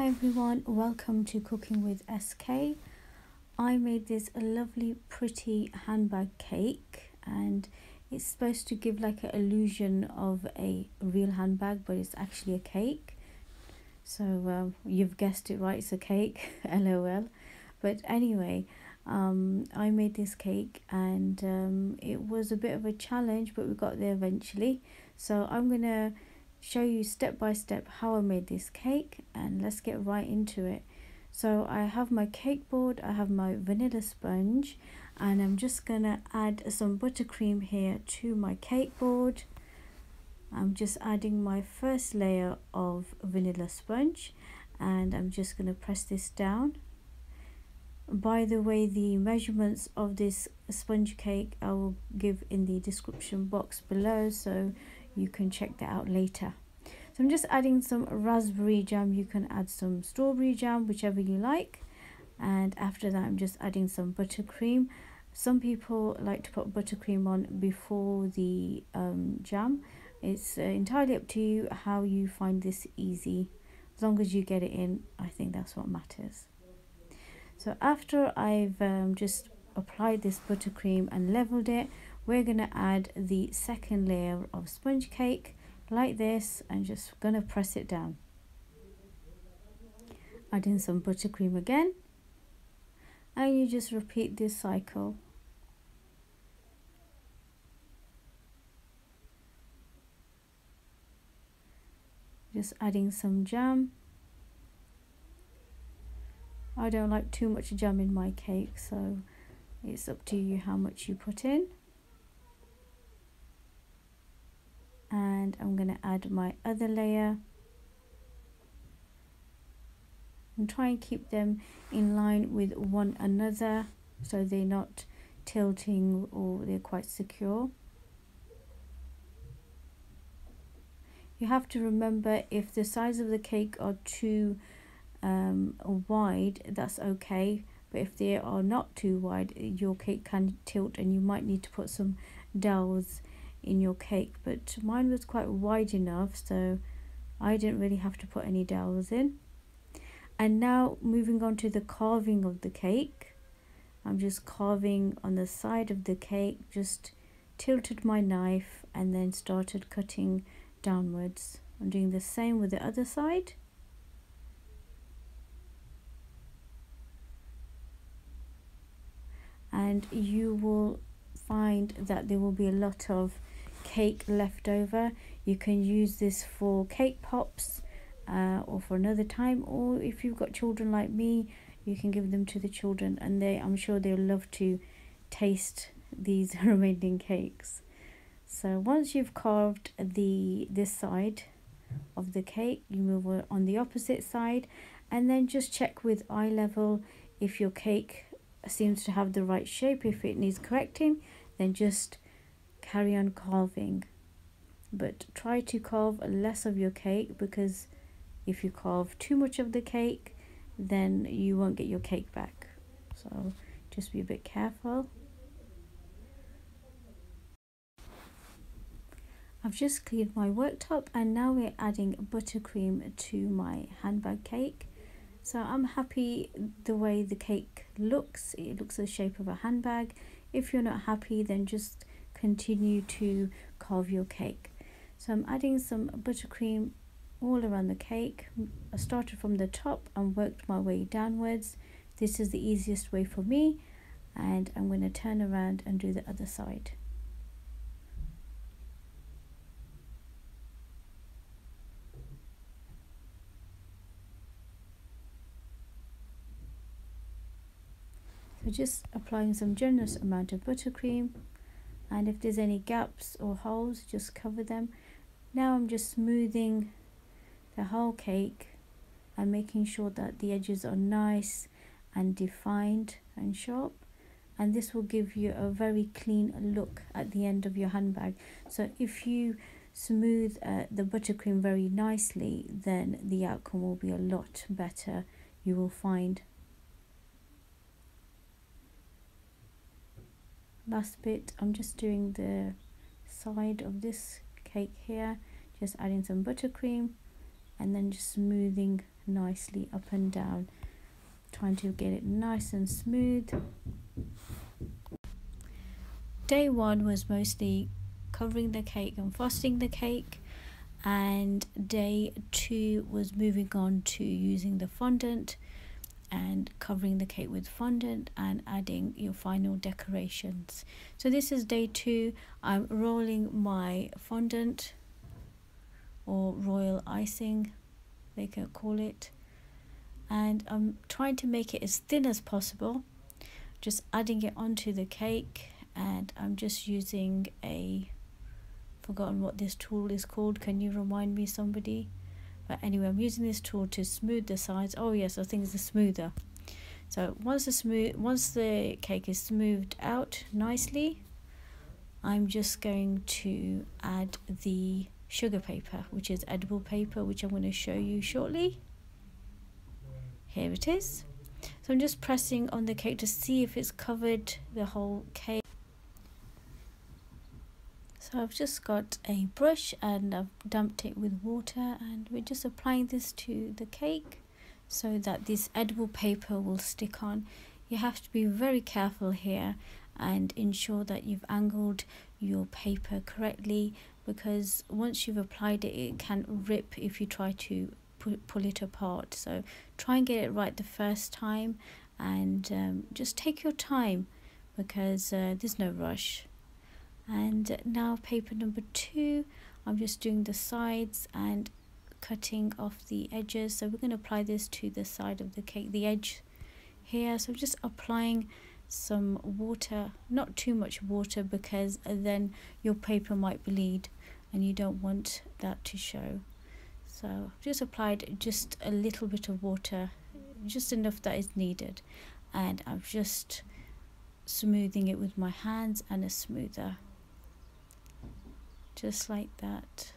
everyone, welcome to Cooking with SK. I made this lovely pretty handbag cake and it's supposed to give like an illusion of a real handbag, but it's actually a cake. So you've guessed it right, it's a cake. LOL. But anyway, I made this cake and it was a bit of a challenge, but we got there eventually. So I'm gonna show you step by step how I made this cake, and let's get right into it. So I have my cake board, I have my vanilla sponge, and I'm just gonna add some buttercream here to my cake board. I'm just adding my first layer of vanilla sponge and I'm just gonna press this down. By the way, the measurements of this sponge cake I will give in the description box below, so you can check that out later. So I'm just adding some raspberry jam. You can add some strawberry jam, whichever you like. And after that, I'm just adding some buttercream. Some people like to put buttercream on before the jam. It's entirely up to you how you find this easy. As long as you get it in, I think that's what matters. So after I've just applied this buttercream and leveled it, we're going to add the second layer of sponge cake like this and just going to press it down. Add in some buttercream again and you just repeat this cycle. Just adding some jam. I don't like too much jam in my cake, so it's up to you how much you put in. And I'm going to add my other layer and try and keep them in line with one another so they're not tilting or they're quite secure. You have to remember, if the size of the cake are too wide, that's okay, but if they are not too wide, your cake can tilt and you might need to put some dowels in your cake. But mine was quite wide enough, so I didn't really have to put any dowels in. And now moving on to the carving of the cake, I'm just carving on the side of the cake, just tilted my knife and then started cutting downwards. I'm doing the same with the other side. And you will find that there will be a lot of cake left over. You can use this for cake pops or for another time, or if you've got children like me, you can give them to the children and I'm sure they'll love to taste these remaining cakes. So once you've carved this side of the cake, you move on the opposite side and then just check with eye level if your cake seems to have the right shape. If it needs correcting, then just carry on carving, but try to carve less of your cake, because if you carve too much of the cake, then you won't get your cake back. So just be a bit careful. I've just cleared my worktop and now we're adding buttercream to my handbag cake. So I'm happy the way the cake looks. It looks the shape of a handbag. If you're not happy, then just continue to carve your cake. So I'm adding some buttercream all around the cake. I started from the top and worked my way downwards. This is the easiest way for me, and I'm going to turn around and do the other side. So just applying some generous amount of buttercream, and if there's any gaps or holes, just cover them. Now I'm just smoothing the whole cake and making sure that the edges are nice and defined and sharp, and this will give you a very clean look at the end of your handbag. So if you smooth the buttercream very nicely, then the outcome will be a lot better, you will find. Last bit, I'm just doing the side of this cake here, just adding some buttercream and then just smoothing nicely up and down, trying to get it nice and smooth. Day one was mostly covering the cake and frosting the cake, and day two was moving on to using the fondant and covering the cake with fondant and adding your final decorations. So this is day two. I'm rolling my fondant, or royal icing they can call it, and I'm trying to make it as thin as possible, just adding it onto the cake. And I'm just using forgotten what this tool is called. Can you remind me, somebody? But anyway, I'm using this tool to smooth the sides. Oh yes, I think it's a smoother. So once the cake is smoothed out nicely, I'm just going to add the sugar paper, which is edible paper, which I'm going to show you shortly. Here it is. So I'm just pressing on the cake to see if it's covered the whole cake. So I've just got a brush and I've dumped it with water, and we're just applying this to the cake so that this edible paper will stick on. You have to be very careful here and ensure that you've angled your paper correctly, because once you've applied it, it can rip if you try to pull it apart. So try and get it right the first time, and just take your time, because there's no rush. And now paper number two, I'm just doing the sides and cutting off the edges. So we're going to apply this to the side of the cake, the edge here. So I'm just applying some water, not too much water, because then your paper might bleed and you don't want that to show. So I've just applied just a little bit of water, just enough that is needed, and I'm just smoothing it with my hands and a smoother, just like that.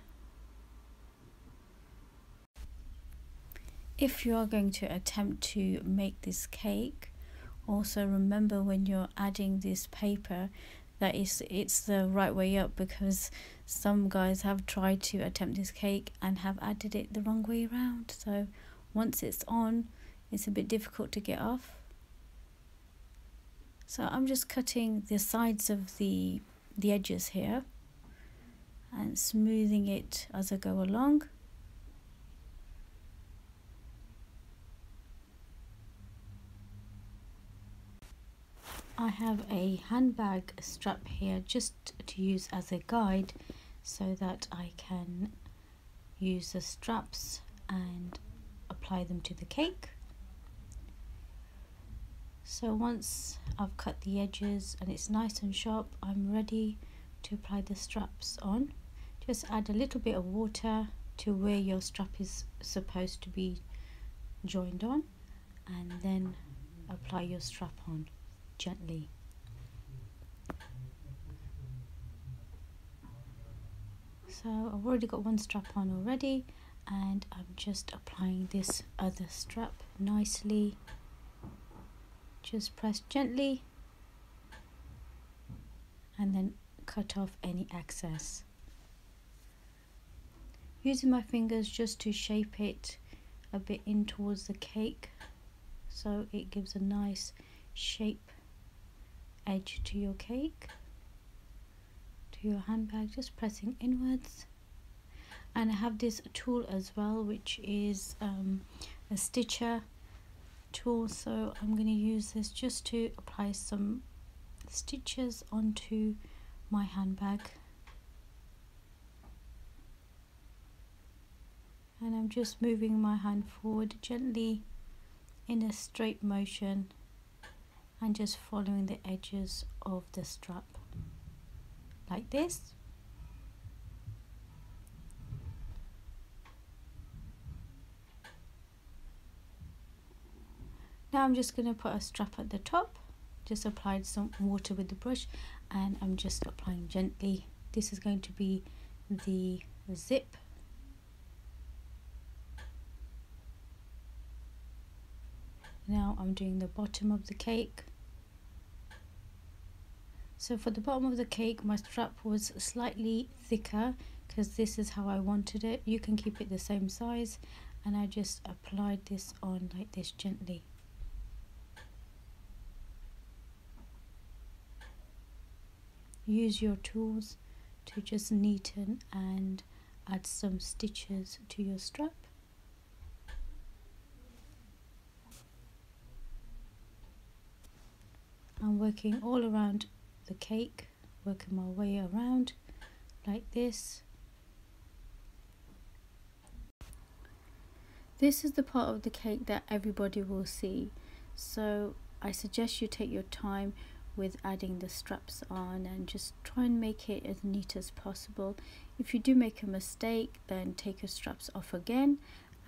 If you are going to attempt to make this cake, also remember when you're adding this paper that it's the right way up, because some guys have tried to attempt this cake and have added it the wrong way around. So once it's on, it's a bit difficult to get off. So I'm just cutting the sides of the edges here and smoothing it as I go along. I have a handbag strap here just to use as a guide, so that I can use the straps and apply them to the cake. So once I've cut the edges and it's nice and sharp, I'm ready to apply the straps on. Just add a little bit of water to where your strap is supposed to be joined on, and then apply your strap on gently. So I've already got one strap on already, and I'm just applying this other strap nicely. Just press gently and then cut off any excess. Using my fingers just to shape it a bit in towards the cake, so it gives a nice shape edge to your cake, to your handbag, just pressing inwards. And I have this tool as well, which is a stitcher tool, so I'm going to use this just to apply some stitches onto my handbag. And I'm just moving my hand forward gently in a straight motion and just following the edges of the strap like this. Now I'm just going to put a strap at the top. Just applied some water with the brush, and I'm just applying gently. This is going to be the zip. Now I'm doing the bottom of the cake. So for the bottom of the cake, my strap was slightly thicker because this is how I wanted it. You can keep it the same size, and I just applied this on like this gently. Use your tools to just neaten and add some stitches to your strap. I'm working all around the cake, working my way around like this. This is the part of the cake that everybody will see, so I suggest you take your time with adding the straps on and just try and make it as neat as possible. If you do make a mistake, then take your straps off again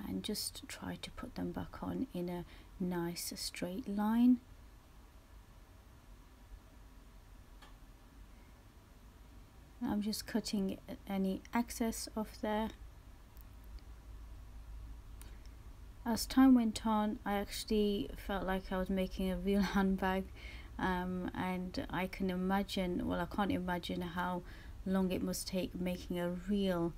and just try to put them back on in a nice straight line. I'm just cutting any excess off there. As time went on, I actually felt like I was making a real handbag, and I can imagine, well, I can't imagine how long it must take making a real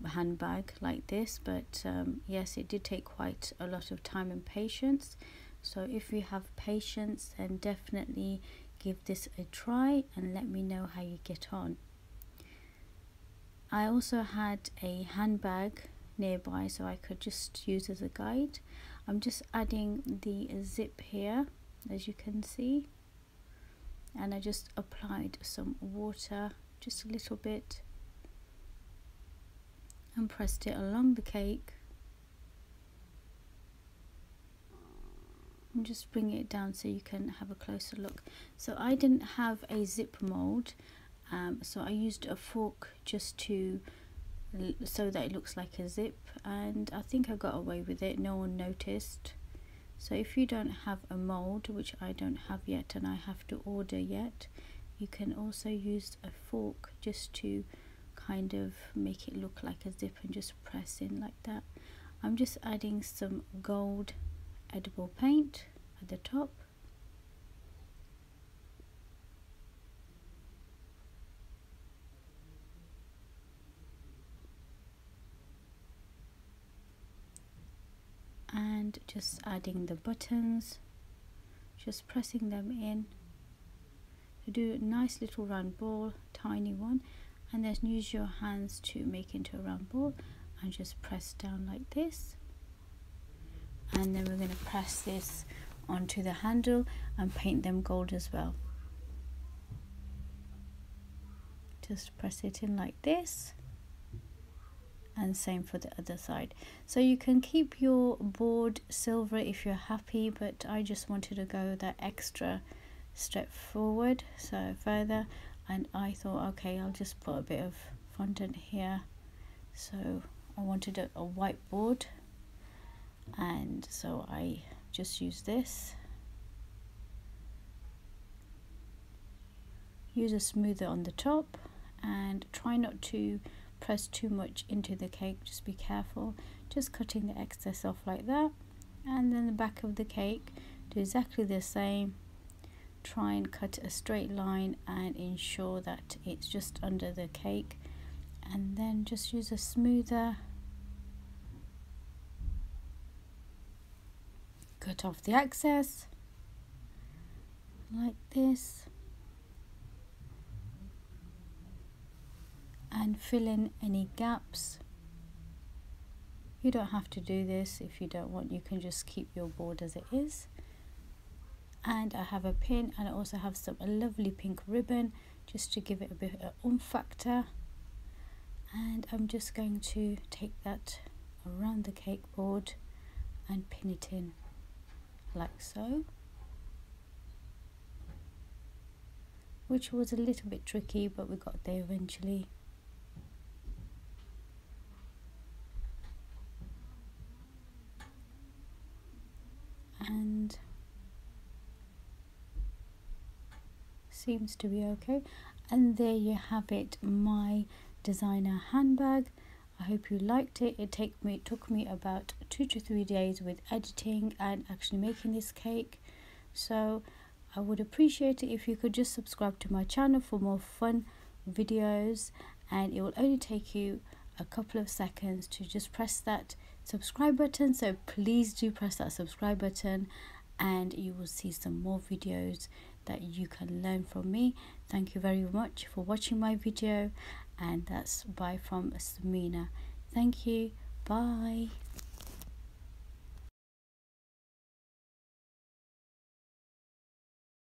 handbag like this, but yes, it did take quite a lot of time and patience. So if you have patience, then definitely give this a try and let me know how you get on. I also had a handbag nearby, so I could just use as a guide. I'm just adding the zip here, as you can see, and I just applied some water, just a little bit, and pressed it along the cake, and just bring it down so you can have a closer look. So I didn't have a zip mold, so I used a fork just to so that it looks like a zip, and I think I got away with it. No one noticed. So if you don't have a mold, which I don't have yet and I have to order yet, you can also use a fork just to kind of make it look like a zip and just press in like that. I'm just adding some gold edible paint at the top. And just adding the buttons, just pressing them in to do a nice little round ball, tiny one, and then use your hands to make into a round ball and just press down like this. And then we're going to press this onto the handle and paint them gold as well. Just press it in like this, and same for the other side. So you can keep your board silver if you're happy, but I just wanted to go that extra step forward, so further, and I thought, okay, I'll just put a bit of fondant here. So I wanted a white board, and so I just used this. Use a smoother on the top and try not to press too much into the cake, just be careful, just cutting the excess off like that. And then the back of the cake, do exactly the same, try and cut a straight line and ensure that it's just under the cake, and then just use a smoother, cut off the excess like this, and fill in any gaps. You don't have to do this if you don't want, you can just keep your board as it is. And I have a pin, and I also have a lovely pink ribbon just to give it a bit of oomph factor, and I'm just going to take that around the cake board and pin it in like so, which was a little bit tricky, but we got there eventually. And seems to be okay, and there you have it, my designer handbag. I hope you liked it. It took me about 2 to 3 days with editing and actually making this cake, so I would appreciate it if you could just subscribe to my channel for more fun videos, and it will only take you a couple of seconds to just press that subscribe button. So please do press that subscribe button, and you will see some more videos that you can learn from me. Thank you very much for watching my video, and that's bye from Samina. Thank you. Bye.